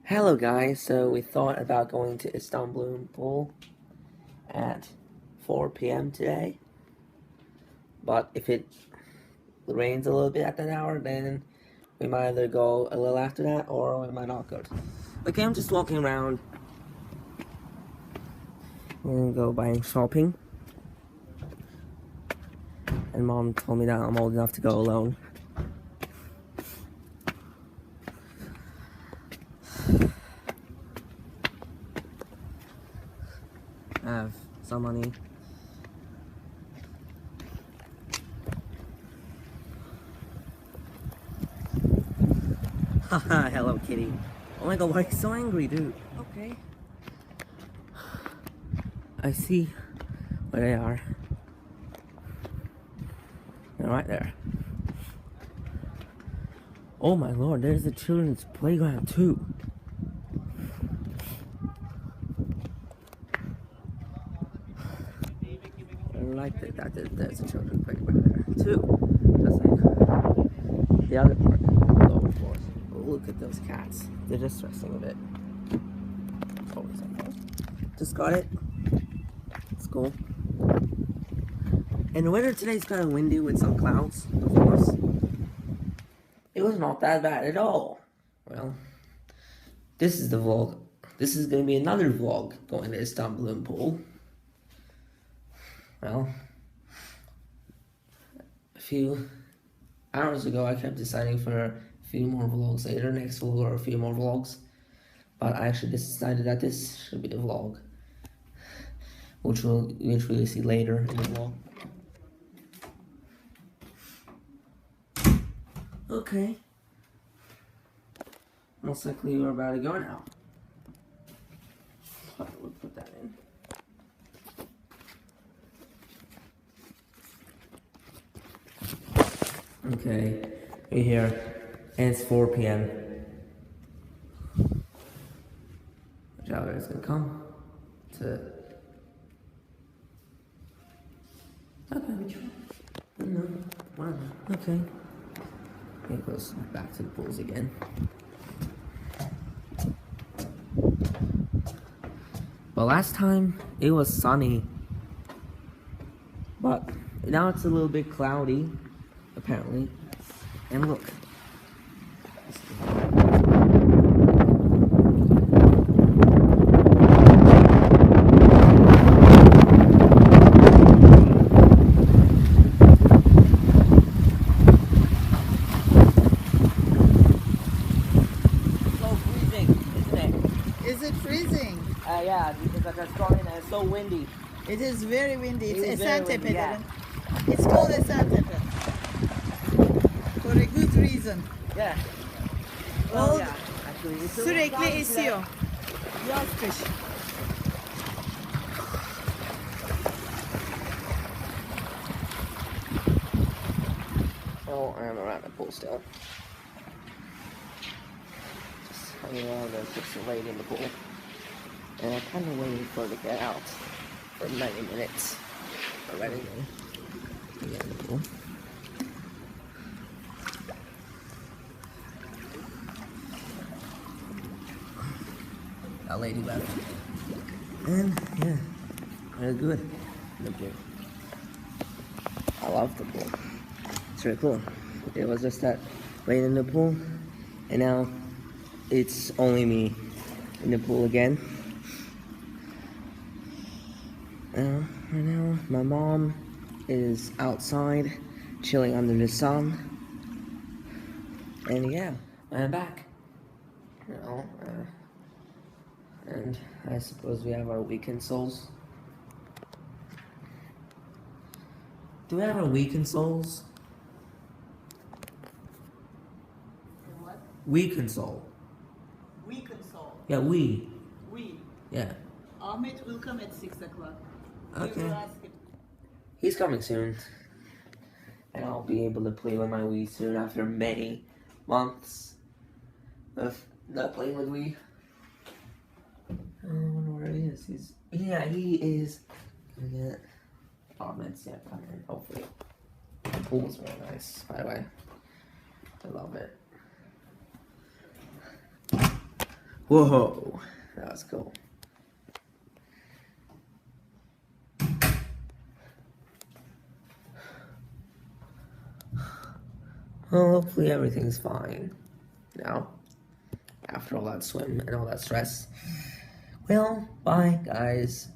Hello guys, so we thought about going to Istanbul at 4 p.m. today, but if it rains a little bit at that hour, then we might either go a little after that or we might not go. Okay, I'm just walking around. I'm gonna go buying shopping, and mom told me that I'm old enough to go alone. I have some money. Haha, hello kitty. Oh my god, why are you so angry, dude? Okay. I see where they are. They're right there. Oh my lord, there's a children's playground too. I like that there's a children's playground there too. Just like the other part. Oh, of course. Oh, look at those cats. They're just stressing a bit. Always like that. Just got it. It's cool. And the weather today's kind of windy with some clouds, of course. It was not that bad at all. Well, this is the vlog. This is going to be another vlog going to Istanbul. Well, a few hours ago I kept deciding for a few more vlogs later, next vlog or a few more vlogs. But I actually decided that this should be the vlog, which we'll see later in the vlog. Okay. Most likely we're about to go now. We'll put that in. Okay, we're here, and it's 4 p.m. Which elevator is gonna come to. Okay, which one? No, whatever. Okay. It goes back to the pools again. But last time it was sunny, but now it's a little bit cloudy, apparently. And look. Is it freezing? Yeah, because that's storming and it's so windy. It is very windy. It's Esentepe, yeah. It's called Esentepe. For a good reason. Yeah. Well, yeah. Actually, it's sürekli esiyor. Yaz kış. Oh, I'm around the pool still. Just hanging around there, just laying in the pool. And I'm kind of waiting for her to get out for 90 minutes. Already. Get in the pool. That lady left. And yeah, very good. The pool. I love the pool. It's really cool. It was just that laying in the pool, and now it's only me in the pool again. Right now, my mom is outside, chilling under the sun. And yeah, I'm back. And I suppose we have our weekend souls. Do we have our weekend souls? What? We console. We console. Yeah, we. We. Yeah. Ahmet will come at 6 o'clock. Okay. We will ask him. He's coming soon. And I'll be able to play with my Wii soon after many months of not playing with Wii. I wonder where he is. He is gonna get Ahmed's coming, hopefully. The pool's really nice, by the way. I love it. Whoa, that was cool. Well, hopefully everything's fine now, after all that swim and all that stress. Well, bye, guys.